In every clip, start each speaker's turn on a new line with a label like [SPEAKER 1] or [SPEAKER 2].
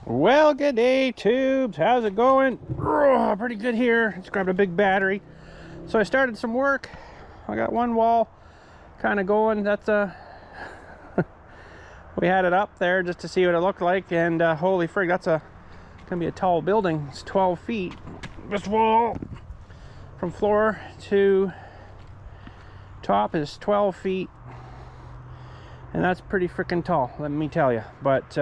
[SPEAKER 1] Well, good day, tubes. How's it going? Oh, pretty good here. Just grabbed a big battery. So I started some work. I got one wall kind of going. That's we had it up there just to see what it looked like, and holy frig, that's gonna be a tall building. It's 12 feet. This wall from floor to top is 12 feet, and that's pretty freaking tall, let me tell you. But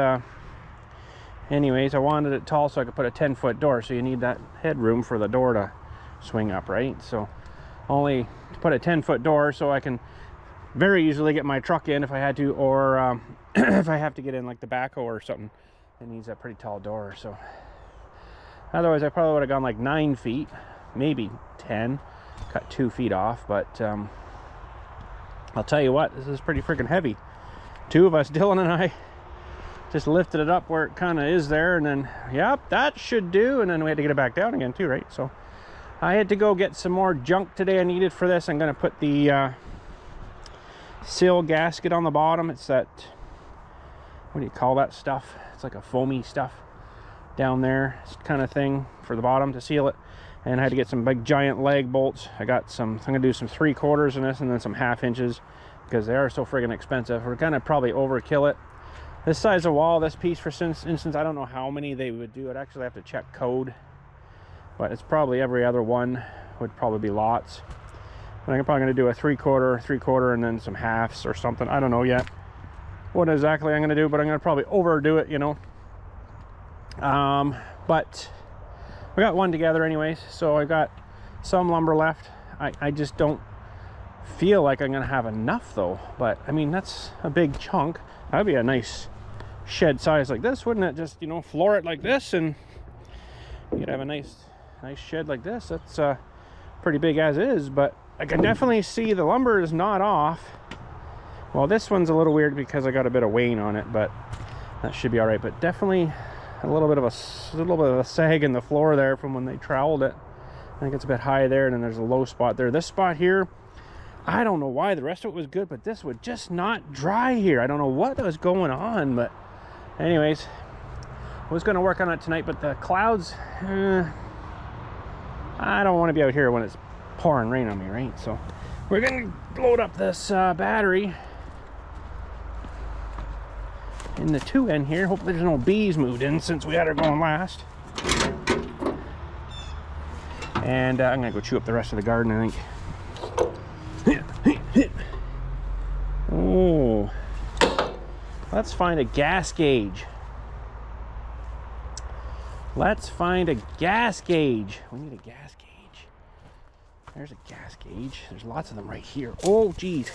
[SPEAKER 1] anyways, I wanted it tall so I could put a 10-foot door, so you need that headroom for the door to swing up, right? So only to put a 10-foot door so I can very easily get my truck in if I had to, or if I have to get in like the backhoe or something, it needs a pretty tall door. So otherwise I probably would have gone like 9 feet, maybe 10, cut 2 feet off. But I'll tell you what, this is pretty freaking heavy. Two of us, Dylan and I, just lifted it up where it kind of is there, and then yep, that should do. And then we had to get it back down again too, right? So I had to go get some more junk today I needed for this. I'm gonna put the sill gasket on the bottom. It's that, what do you call that stuff? It's like a foamy stuff down there kind of thing for the bottom to seal it. And I had to get some big giant leg bolts. I got some, I'm gonna do some 3/4 in this, and then some 1/2 inches, because they are so friggin' expensive. We're gonna probably overkill it. This size of wall, this piece for instance, I don't know how many they would do. I'd actually have to check code, but it's probably every other one would probably be lots. And I'm probably going to do a 3/4, and then some halves or something. I don't know yet what exactly I'm going to do, but I'm going to probably overdo it, you know. But we got one together anyways, so I got some lumber left. I just don't feel like I'm going to have enough though. But I mean, that's a big chunk. That'd be a nice shed size like this, wouldn't it? Just, you know, floor it like this, and you'd have a nice shed like this. That's pretty big as is, but I can definitely see the lumber is not off. Well, this one's a little weird because I got a bit of wane on it, but that should be all right. But definitely a little bit of a sag in the floor there from when they troweled it. I think it's a bit high there, and then there's a low spot there. This spot here, I don't know why. The rest of it was good, but this would just not dry here. I don't know what was going on, but anyways, I was going to work on it tonight, but the clouds, I don't want to be out here when it's pouring rain on me, right? So we're going to load up this battery in the 2N here. Hopefully there's no bees moved in since we had her going last. And I'm going to go chew up the rest of the garden, I think. Oh, let's find a gas gauge. Let's find a gas gauge. We need a gas gauge. There's a gas gauge. There's lots of them right here. Oh, geez.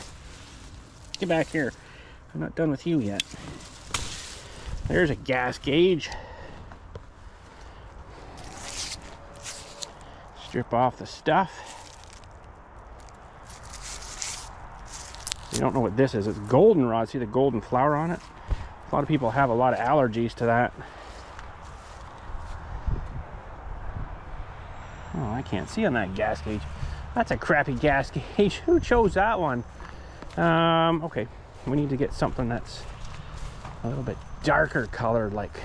[SPEAKER 1] Get back here. I'm not done with you yet. There's a gas gauge. Strip off the stuff. You don't know what this is. It's goldenrod. See the golden flower on it? A lot of people have a lot of allergies to that. Oh, I can't see on that gas gauge. That's a crappy gas gauge. Who chose that one? Okay, we need to get something that's a little bit darker colored, like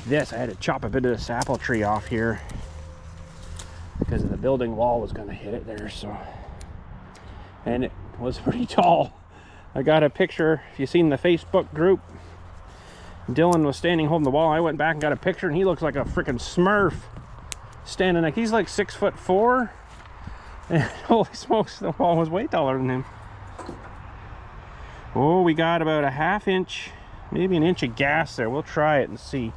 [SPEAKER 1] this. I had to chop a bit of this apple tree off here because the building wall was going to hit it there. So, and it was pretty tall. I got a picture. If you've seen the Facebook group, Dylan was standing holding the wall. I went back and got a picture, and he looks like a freaking Smurf standing like, he's like 6'4", and holy smokes, the wall was way taller than him. Oh, we got about a 1/2 inch, maybe an inch of gas there. We'll try it and see.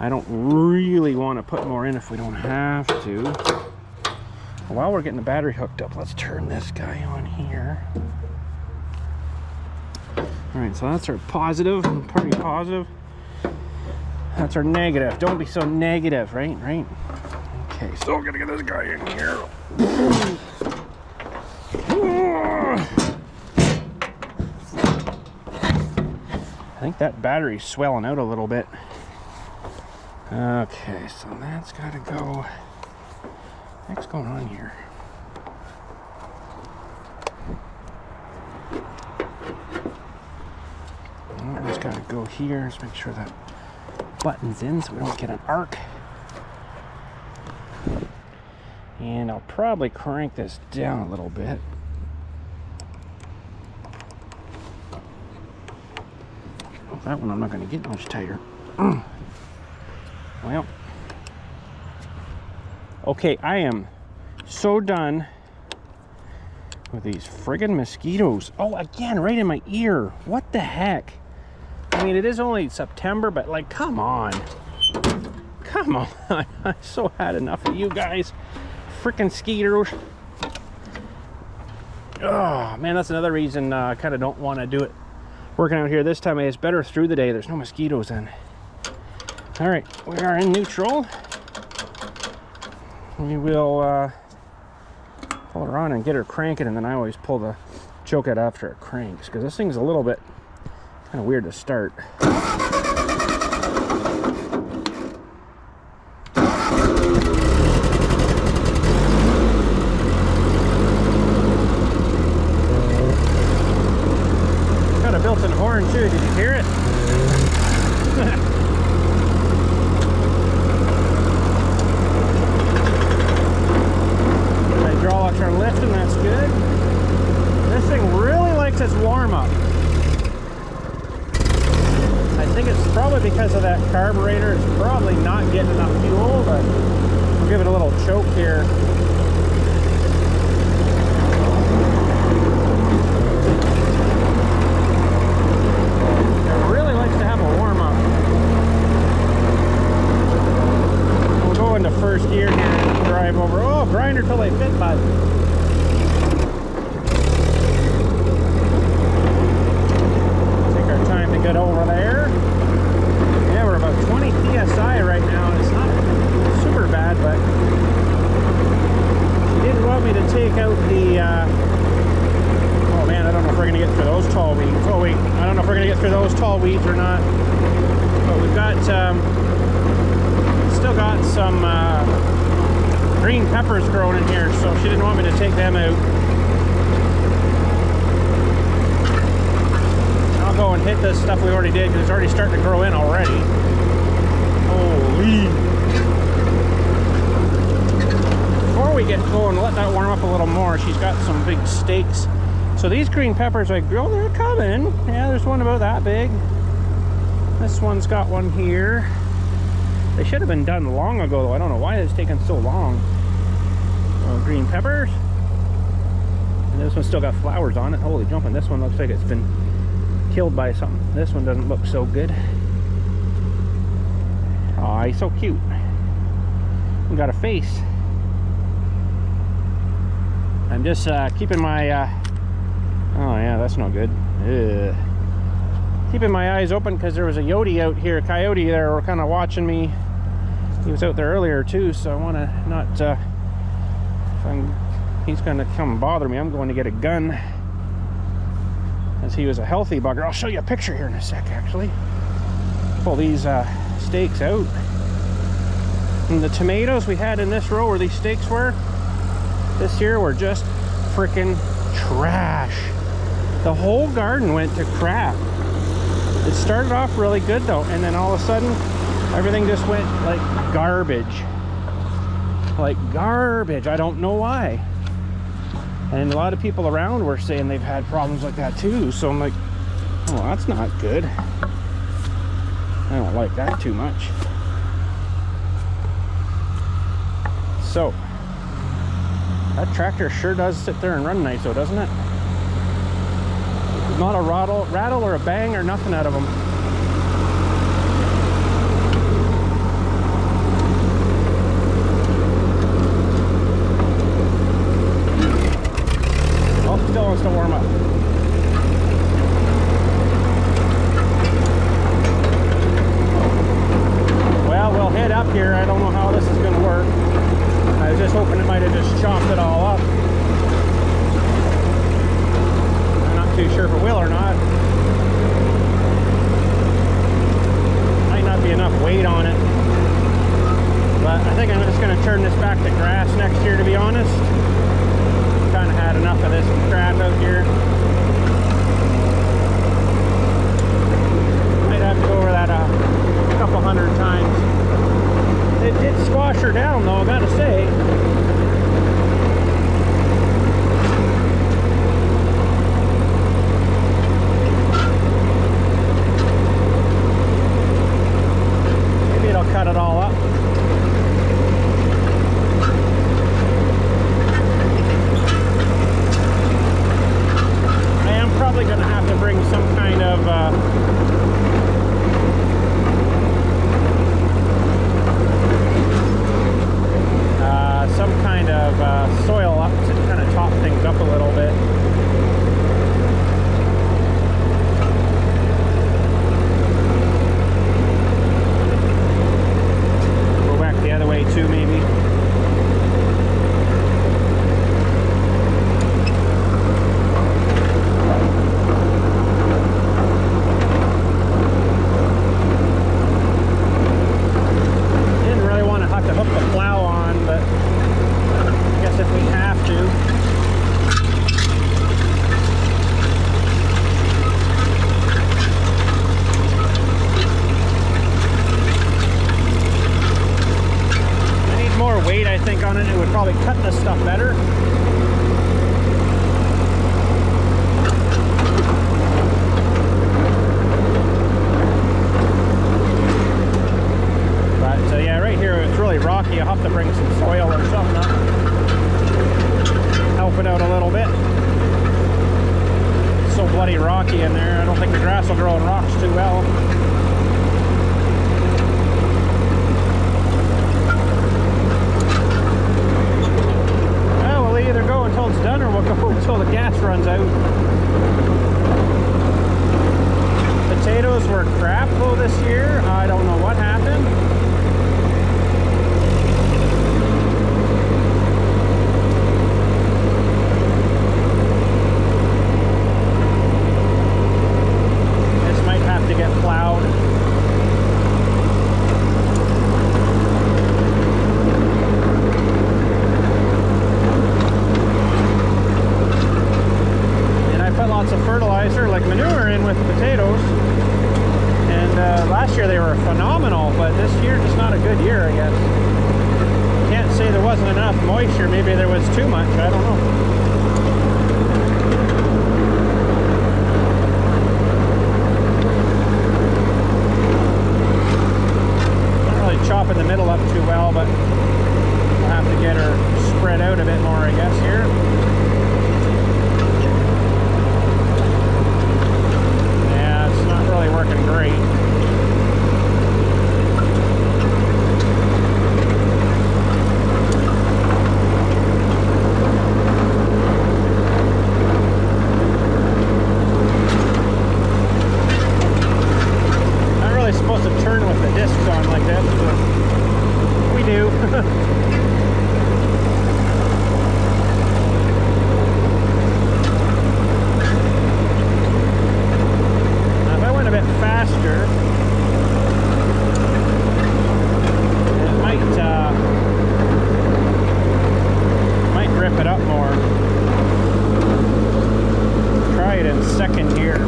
[SPEAKER 1] I don't really want to put more in if we don't have to. While we're getting the battery hooked up, let's turn this guy on here. All right, so that's our positive, pretty positive. That's our negative. Don't be so negative, right? Right. Okay, so we're gonna get this guy in here. I think that battery's swelling out a little bit. Okay, so that's gotta go. What's going on here? That one's gotta go here. Let's make sure that buttons in so we don't get an arc. And I'll probably crank this down a little bit. That one I'm not going to get much tighter. Well, okay, I am so done with these friggin' mosquitoes. Oh, again, right in my ear. What the heck? I mean, it is only September, but like, come on. Come on. I so had enough of you guys. Frickin' skeeters. Oh, man, that's another reason I kind of don't want to do it working out here this time. It's better through the day. There's no mosquitoes in. All right, we are in neutral. We will pull her on and get her cranking, and then I always pull the choke out after it cranks, because this thing's a little bit kind of weird to start. Got a built-in horn too, did you hear it? Hydraulics are lifting, that's good. This thing really likes its warm-up. I think it's probably because of that carburetor. It's probably not getting enough fuel, but we'll give it a little choke here. It really likes to have a warm-up. We'll go into first gear here and drive over. Oh, grinder till they fit, bud. Take our time to get over there. Yeah, we're about 20 psi right now, and it's not super bad, but she didn't want me to take out the oh man, I don't know if we're gonna get through those tall weeds. Oh wait, I don't know if we're gonna get through those tall weeds or not, but we've got still got some green peppers growing in here, so she didn't want me to take them out. I'll go and hit this stuff we already did, because it's already starting to grow in already. Holy! Before we get going, let that warm up a little more. She's got some big stakes. So these green peppers, I grow, they're coming. Yeah, there's one about that big. This one's got one here. They should have been done long ago, though. I don't know why it's taking so long. Green peppers. And this one's still got flowers on it. Holy jumping. This one looks like it's been killed by something. This one doesn't look so good. Oh, he's so cute. We got a face. I'm just keeping my oh yeah, that's no good. Ugh. Keeping my eyes open, because there was a coyote out here. Coyote there were kind of watching me. He was out there earlier too, so I want to not if he's going to come bother me, I'm going to get a gun, as he was a healthy bugger. I'll show you a picture here in a sec, actually. Pull these stakes out. And the tomatoes we had in this row where these stakes were, this year were just freaking trash. The whole garden went to crap. It started off really good though, and then all of a sudden everything just went like garbage. Like garbage. I don't know why. And a lot of people around were saying they've had problems like that too, so I'm like, oh, that's not good. I don't like that too much. So that tractor sure does sit there and run nice though, doesn't it? Not a rattle or a bang or nothing out of them. Oh, still wants to warm up. Well, we'll head up here. I don't know how this is going to work. I was just hoping it might have just chopped it all up. Too sure if it will or not. Might not be enough weight on it, but I think I'm just going to turn this back to grass next year, to be honest. Kind of had enough of this crap out here. Might have to go over that a couple hundred down though, I gotta say. Maybe it'll cut it all up. I am probably gonna have to bring some kind of soil up to kind of top things up a little bit. Go back the other way too, maybe. Didn't really want to have to hook the plow on, but if we have to. I need more weight, I think, on it. It would probably cut this stuff better. But yeah, right here it's really rocky. I'll have to bring some soil or something up. Help it out a little bit. It's so bloody rocky in there. I don't think the grass will grow in rocks too well. Well, we'll either go until it's done or we'll go until the gas runs out. Potatoes were crap though this year. I don't know what happened. To get plowed. And I put lots of fertilizer, like manure, in with the potatoes. And last year they were phenomenal, but this year just not a good year, I guess. Can't say there wasn't enough moisture. Maybe there was too much. I don't know. Chopping the middle up too well, but we'll have to get her spread out a bit more, I guess, here. Yeah, it's not really working great. Not really supposed to turn with the discs on like this, but we do. Now, if I went a bit faster, it might grip it up more. Try it in second here.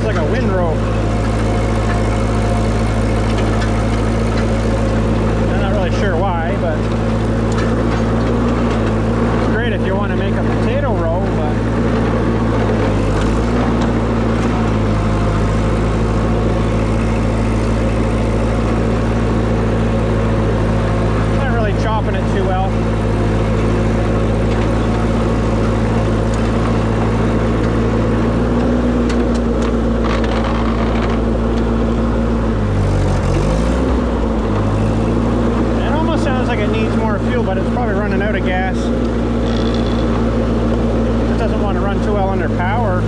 [SPEAKER 1] Like a windrow. I'm not really sure why, but it's great if you want to make a potato roll, but not really chopping it too well. But it's probably running out of gas. It doesn't want to run too well under power.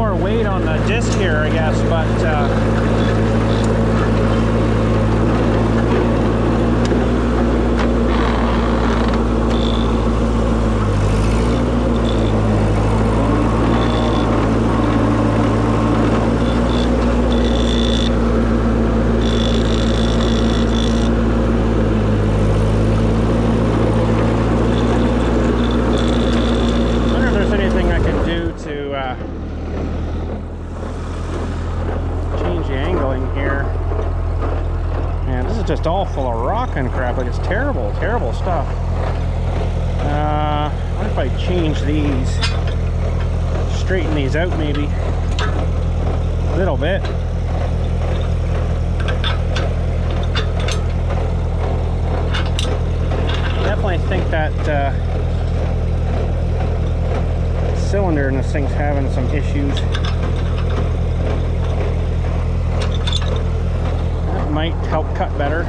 [SPEAKER 1] more weight on the disc here, I guess, but just all full of rock and crap. Like, it's terrible, terrible stuff. What if I change these? Straighten these out maybe a little bit. Definitely think that cylinder in this thing's having some issues. Might help cut better.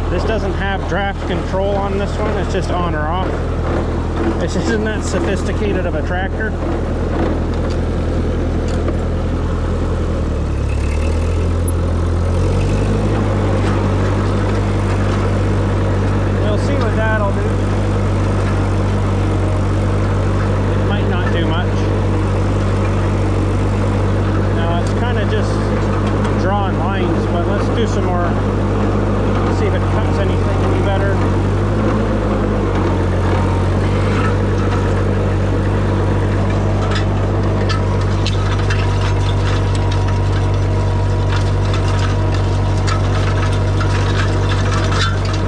[SPEAKER 1] This doesn't have draft control on this one, it's just on or off. This isn't that sophisticated of a tractor. We'll see what that'll do. It might not do much. Kind of just drawing lines, but let's do some more, see if it cuts anything any better.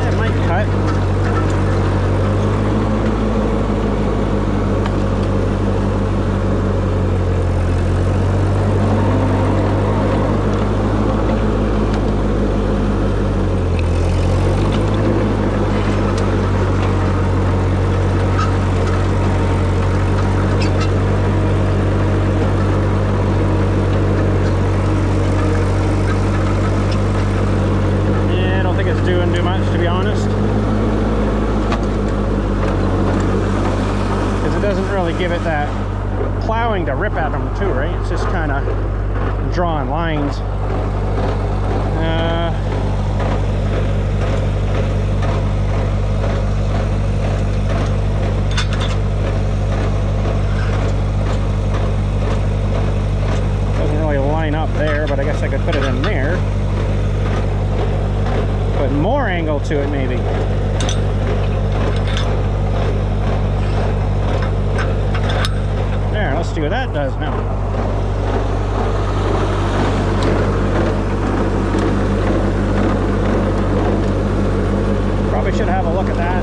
[SPEAKER 1] It might cut. Give it that plowing to rip at them too, right? It's just kind of drawing lines. Doesn't really line up there, but I guess I could put it in there. Put more angle to it maybe. Let's see what that does now. Probably should have a look at that.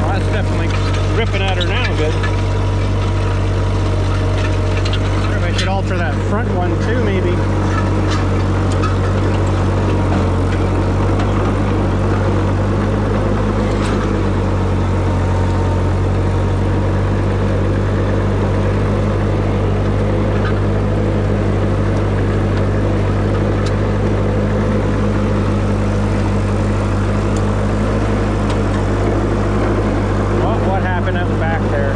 [SPEAKER 1] Well, that's definitely ripping at her now good. Should alter that front one too, maybe. Well, what happened up back there?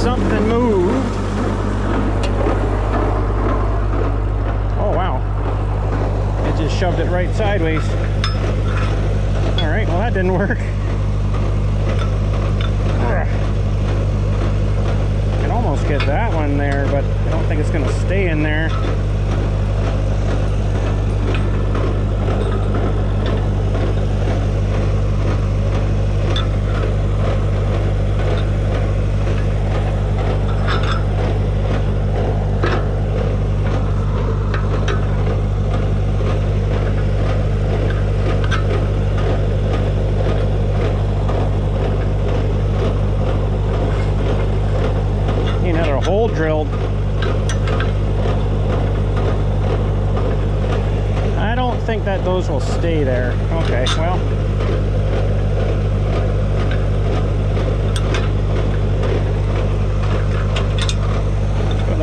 [SPEAKER 1] Something moved. Oh wow, it just shoved it right sideways. All right, well that didn't work. I can almost get that one there, but I don't think it's going to stay in there. Hole drilled. I don't think that those will stay there. Okay, well,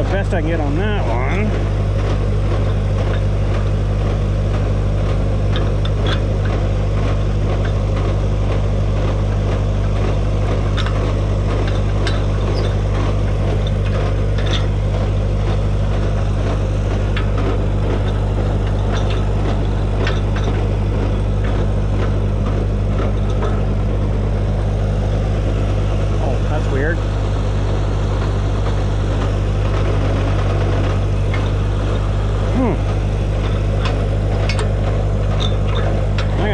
[SPEAKER 1] best I can get on that one.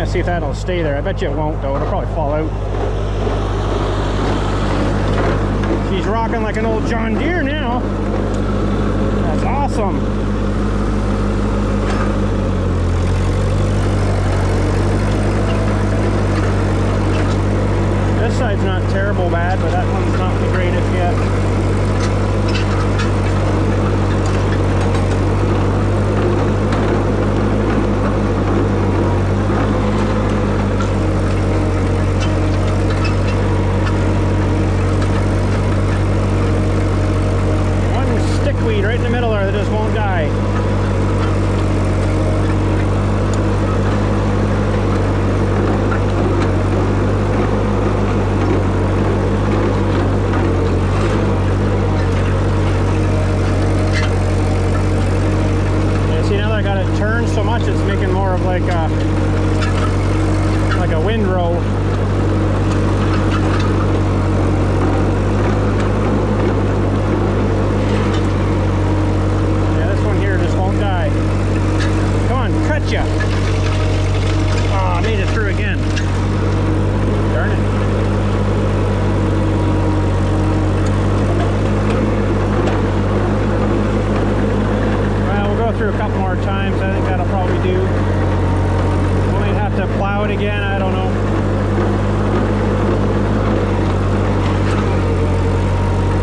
[SPEAKER 1] See if that'll stay there. I bet you it won't though. It'll probably fall out. She's rocking like an old John Deere now. That's awesome. This side's not terrible bad, but that one's not the greatest yet. Right in the middle there that just won't die. Yeah, see, now that I got it turned so much, it's making more of like a windrow. Gotcha. Oh, I made it through again. Darn it. Well, we'll go through a couple more times. I think that'll probably do. We might have to plow it again. I don't know.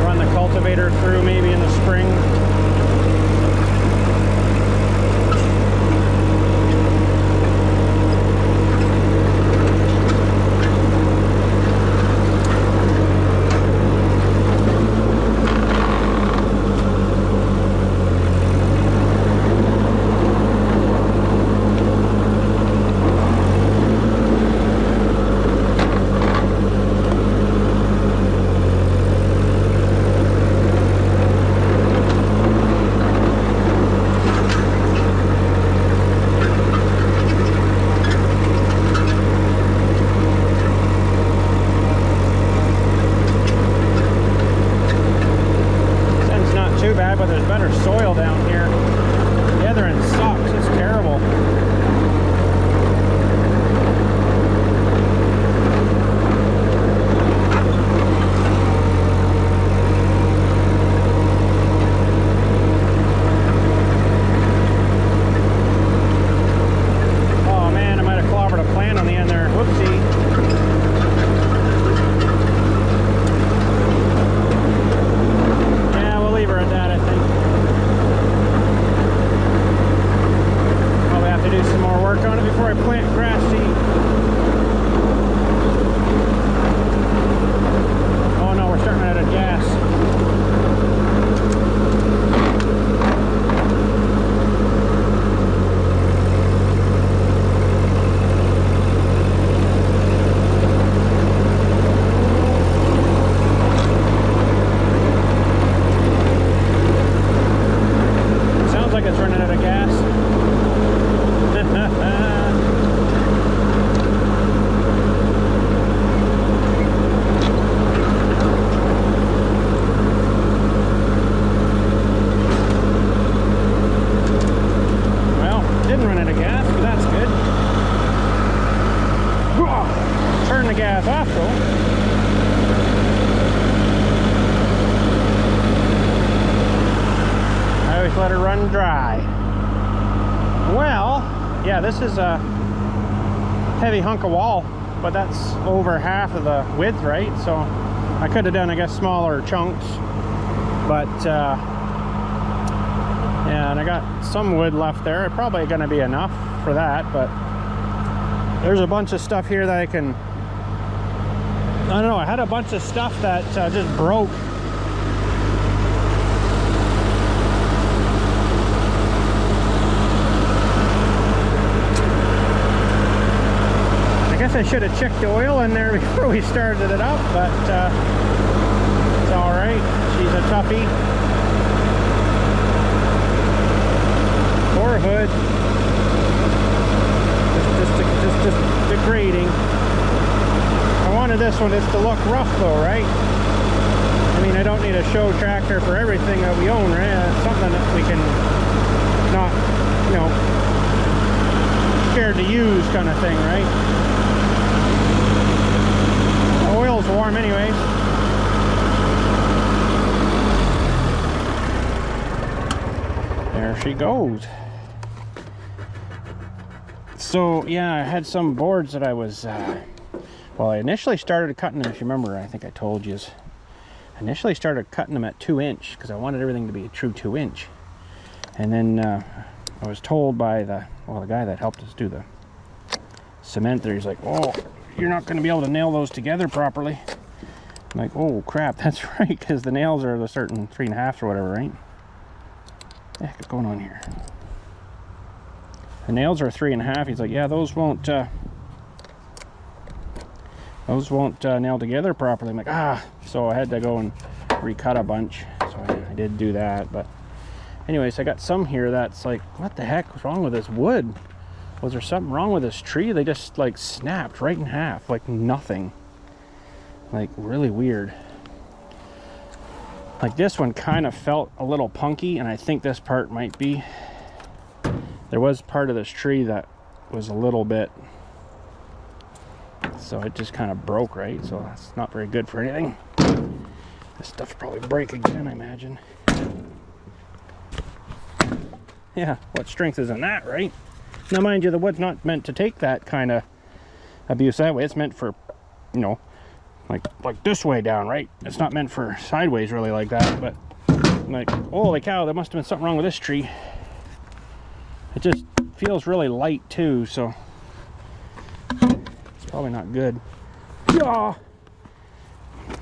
[SPEAKER 1] Run the cultivator through maybe in the spring. But there's better soil down here. The other end sucks. It's terrible. Oh man, I might have clobbered a plant on the end there. Whoopsie. Leave her at that, I think. Probably have to do some more work on it before I plant grass seed. Oh no, we're starting out of gas. Like it's running out of gas. Well, didn't run out of gas, but that's good. Turn the gas off though. Let her run dry. Well, yeah, this is a heavy hunk of wall, but that's over half of the width, right? So I could have done, I guess, smaller chunks, but yeah, and I got some wood left there. Probably gonna be enough for that, but there's a bunch of stuff here that I can, I don't know, I had a bunch of stuff that just broke. guess I should have checked the oil in there before we started it up, but it's all right. She's a toughie. Poor hood. Just degrading. I wanted this one just to look rough though, right? I mean, I don't need a show tractor for everything that we own, right? It's something that we can not, you know, scared to use kind of thing, right? The oil's warm anyways. There she goes. So yeah, I had some boards that I was well, I initially started cutting them, if you remember, I think I told you, I initially started cutting them at 2" because I wanted everything to be a true 2". And then I was told by the guy that helped us do the cement there, he's like, oh, you're not going to be able to nail those together properly. I'm like, oh crap, that's right, because the nails are a certain 3.5 or whatever, right? What the heck is going on here? The nails are 3.5. He's like, yeah, those won't nail together properly. I'm like, ah, so I had to go and recut a bunch. So I did do that, but anyways, I got some here that's like, what the heck was wrong with this wood? Was there something wrong with this tree? They just like snapped right in half, like nothing. Like really weird. Like this one kind of felt a little punky, and I think this part might be. There was part of this tree that was a little bit, so it just kind of broke, right? So that's not very good for anything. This stuff will probably break again, I imagine. Yeah, what strength is in that, right? Now mind you, the wood's not meant to take that kind of abuse that way. It's meant for, you know, like this way down, right? It's not meant for sideways really like that, but like, holy cow, there must have been something wrong with this tree. It just feels really light too, so it's probably not good. Yeah.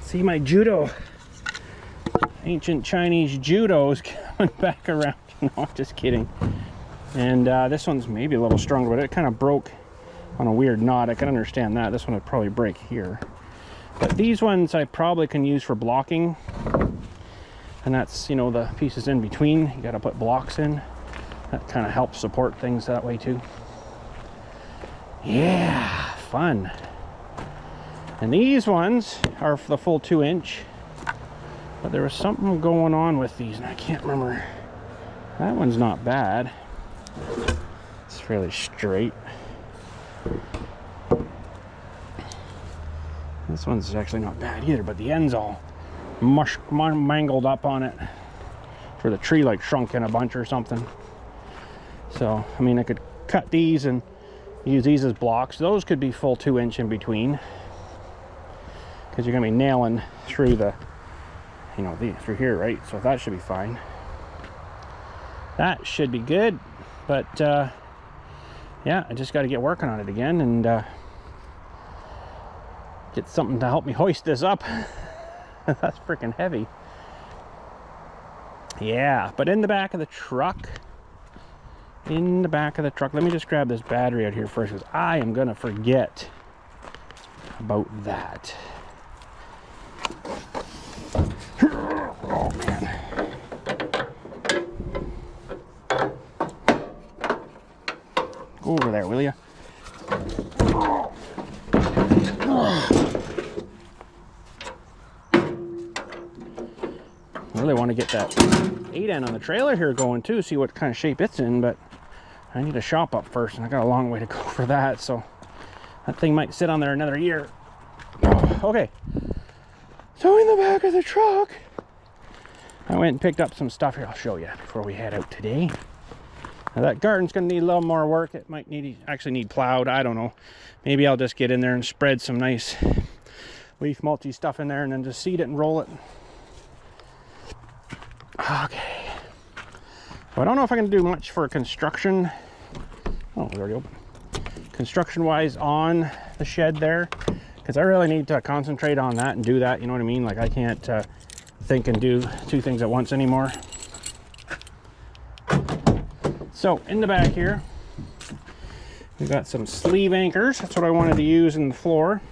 [SPEAKER 1] See my judo, ancient Chinese judo is coming back around. No, I'm just kidding. And this one's maybe a little stronger, but it kind of broke on a weird knot. I can understand that. This one would probably break here. But these ones I probably can use for blocking. And that's, you know, the pieces in between. You got to put blocks in. That kind of helps support things that way too. Yeah, fun. And these ones are for the full 2". But there was something going on with these, and I can't remember. That one's not bad. It's fairly straight. This one's actually not bad either, but the end's all mangled up on it. For the tree like shrunk in a bunch or something. So, I mean, I could cut these and use these as blocks. Those could be full 2" in between. Because you're going to be nailing through the, you know, through here, right? So that should be fine. That should be good. But, yeah, I just got to get working on it again and get something to help me hoist this up. That's freaking heavy. Yeah, but in the back of the truck, let me just grab this battery out here first, because I am gonna forget about that. Oh man. Go over there, will you? I really want to get that 8N on the trailer here going too, see what kind of shape it's in, but I need a shop up first, and I got a long way to go for that, so that thing might sit on there another year. Okay, so in the back of the truck, I went and picked up some stuff here. I'll show you before we head out today. Now that garden's going to need a little more work. It might actually need plowed. I don't know. Maybe I'll just get in there and spread some nice leaf mulchy stuff in there and then just seed it and roll it. Okay. So I don't know if I can do much for construction. Oh, it's already open. Construction-wise on the shed there, because I really need to concentrate on that and do that. You know what I mean? Like I can't think and do two things at once anymore. So in the back here, We got some sleeve anchors. That's what I wanted to use in the floor.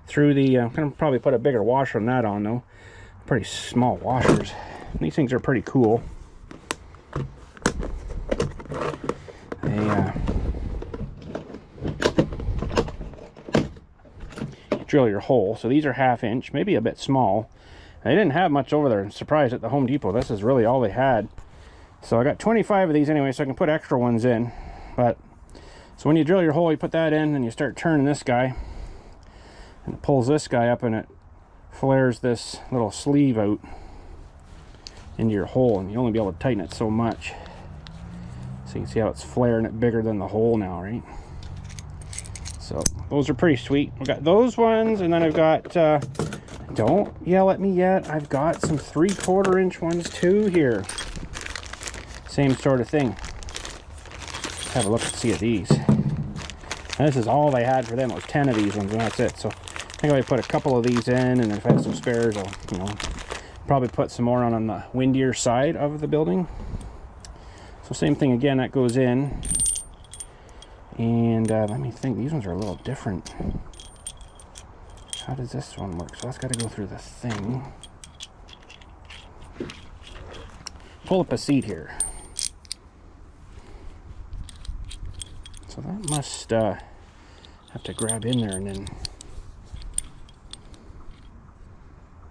[SPEAKER 1] Through the, I'm gonna probably put a bigger washer on that on though. Pretty small washers. These things are pretty cool. They drill your hole. So these are 1/2 inch, maybe a bit small. They didn't have much over there. I'm surprised at the Home Depot. This is really all they had. So I got 25 of these anyway, so I can put extra ones in. But so when you drill your hole, you put that in and you start turning this guy, and it pulls this guy up and it flares this little sleeve out into your hole, and you only be able to tighten it so much. So you can see how it's flaring it bigger than the hole now, right? So those are pretty sweet. I've got those ones, and then I've got don't yell at me yet, I've got some 3/4 inch ones too here. Same sort of thing. Let's have a look and see at these. And this is all they had for them. It was 10 of these ones, and that's it. So I think I put a couple of these in, and if I have some spares, I'll, you know, probably put some more on the windier side of the building. So same thing again, that goes in. And let me think, these ones are a little different. How does this one work? So that's got to go through the thing. Pull up a seat here. So that must have to grab in there, and then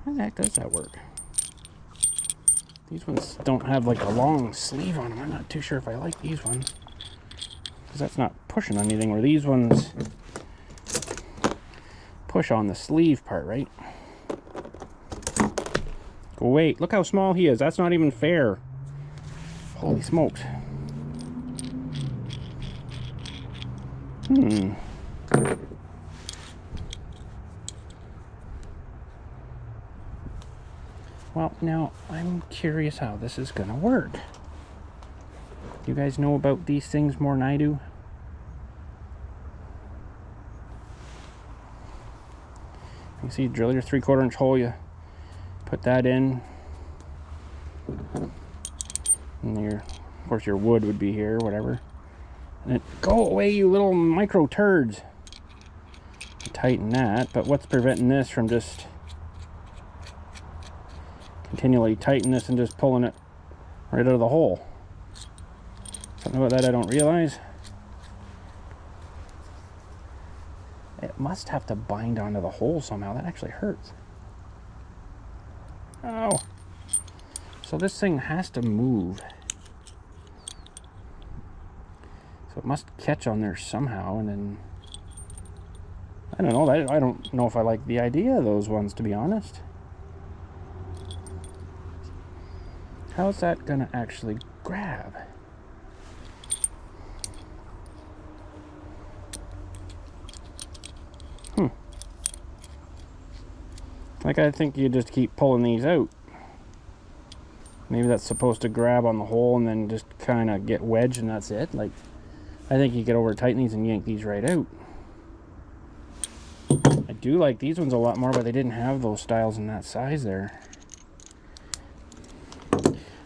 [SPEAKER 1] how the heck does that work? These ones don't have like a long sleeve on them. I'm not too sure if I like these ones, because that's not pushing on anything, where these ones push on the sleeve part, right? Oh wait, look how small he is. That's not even fair. Holy smokes. Well, now I'm curious how this is gonna work. You guys know about these things more than I do? You see, drill your 3/4 inch hole, you put that in, and your, of course your wood would be here, whatever. And then, go away, you little micro turds. Tighten that, but what's preventing this from just continually tightening this and just pulling it right out of the hole? Something about that I don't realize. It must have to bind onto the hole somehow. That actually hurts. Oh. So this thing has to move. So it must catch on there somehow, and then I don't know. I don't know if I like the idea of those ones, to be honest. How's that gonna actually grab? Like, I think you just keep pulling these out. Maybe that's supposed to grab on the hole and then just kind of get wedged, and that's it. Like, I think you could over tighten these and yank these right out. I do like these ones a lot more, but they didn't have those styles in that size there.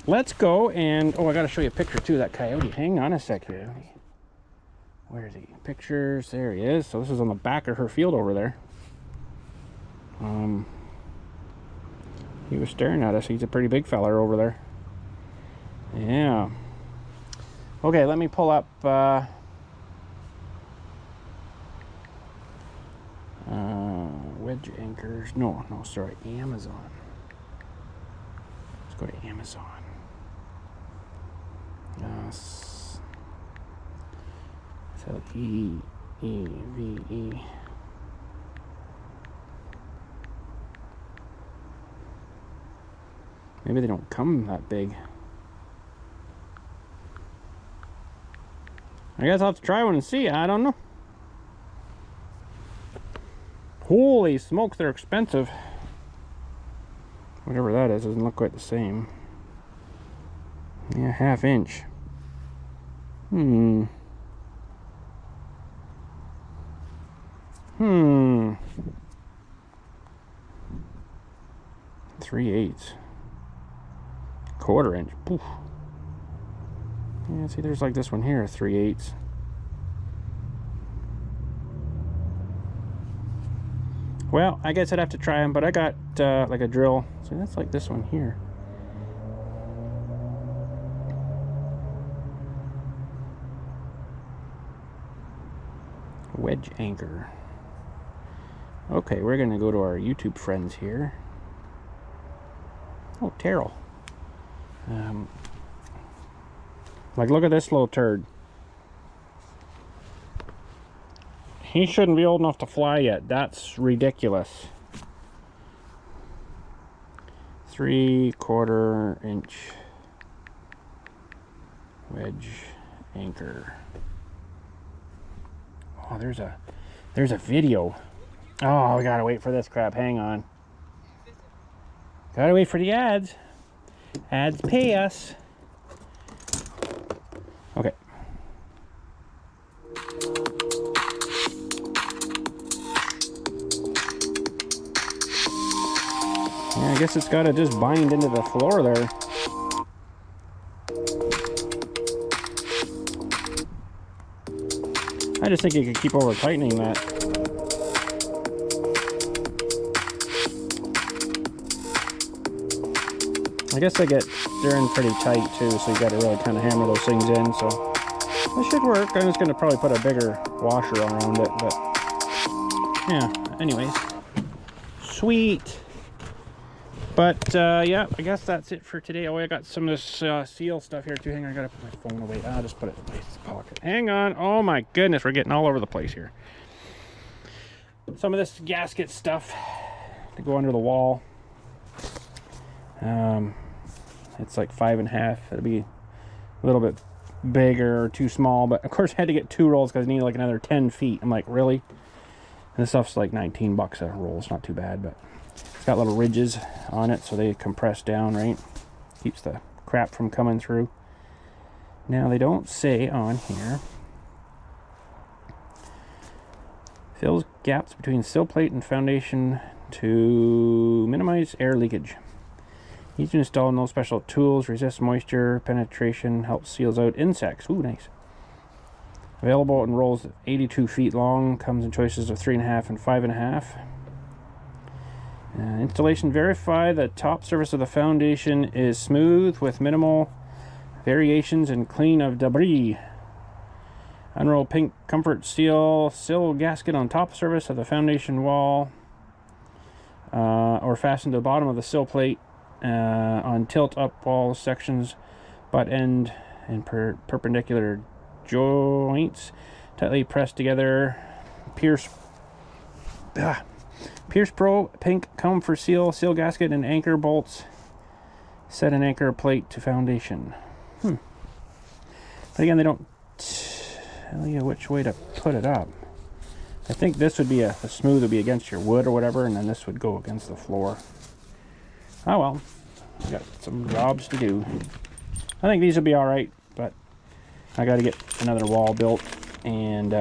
[SPEAKER 1] Let's go and, oh, I gotta show you a picture too of that coyote. Hang on a sec here. Where is he? Pictures, there he is. So this is on the back of her field over there. He was staring at us. He's a pretty big feller over there. Yeah. Okay, let me pull up wedge anchors. No, sorry, Amazon. Let's go to Amazon. So E-E-V-E. Maybe they don't come that big. I guess I'll have to try one and see. I don't know. Holy smokes, they're expensive. Whatever that is, doesn't look quite the same. Yeah, 1/2 inch. 3/8. 1/4 inch. Poof. Yeah, see, there's like this one here, 3/8. Well, I guess I'd have to try them, but I got like a drill. So that's like this one here. Wedge anchor. Okay, we're gonna go to our YouTube friends here. Oh, Terrell. Like, look at this little turd. He shouldn't be old enough to fly yet. That's ridiculous. 3/4 inch wedge anchor. Oh, there's a video. Oh, we gotta wait for this crap. Hang on. Gotta wait for the ads. Ads pay us. Okay. Yeah, I guess it's gotta just bind into the floor there. I just think you could keep over tightening that. I guess they're in pretty tight too, so you got to really kind of hammer those things in. So this should work. I'm just going to probably put a bigger washer around it, but yeah. Anyways, sweet. But yeah, I guess that's it for today. Oh, I got some of this seal stuff here too. Hang on, I gotta put my phone away. I'll just put it in my pocket. Hang on. Oh my goodness, we're getting all over the place here. Some of this gasket stuff to go under the wall. It's like 5.5. It'll be a little bit bigger or too small, but of course I had to get 2 rolls because I need like another 10 feet. I'm like, really? And this stuff's like 19 bucks a roll. It's not too bad, but it's got little ridges on it so they compress down, right? Keeps the crap from coming through. Now they don't say on here. Fills gaps between sill plate and foundation to minimize air leakage. Easy to install, no special tools, resists moisture penetration, helps seals out insects. Ooh, nice. Available in rolls 82 feet long, comes in choices of 3.5 and 5.5. Installation: verify the top surface of the foundation is smooth with minimal variations and clean of debris. Unroll pink comfort steel sill gasket on top surface of the foundation wall, or fasten to the bottom of the sill plate on tilt up wall sections, butt end and perpendicular joints, tightly pressed together. Pierce Pro pink comfort seal gasket and anchor bolts. Set an anchor plate to foundation. But again, they don't tell you which way to put it up. I think this would be the smooth would be against your wood or whatever, and then this would go against the floor. Oh well, I got some jobs to do. I think these will be all right, but I got to get another wall built and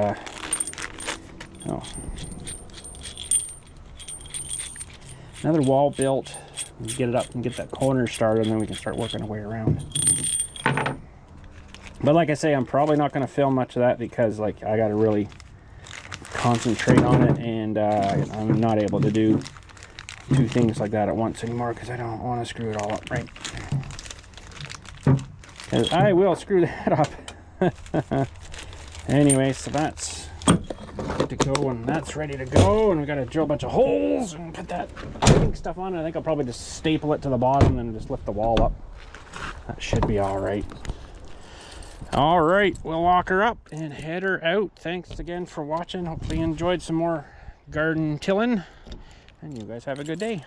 [SPEAKER 1] another wall built, and get it up and get that corner started, and then we can start working our way around. But like I say, I'm probably not going to film much of that because like I got to really concentrate on it, and I'm not able to do 2 things like that at once anymore because I don't want to screw it all up, right? Because I will screw that up. Anyway, so that's good to go, and that's ready to go, and we got to drill a bunch of holes and put that pink stuff on it. I think I'll probably just staple it to the bottom and just lift the wall up. That should be all right. All right, we'll lock her up and head her out. Thanks again for watching. Hopefully you enjoyed some more garden tilling, and you guys have a good day.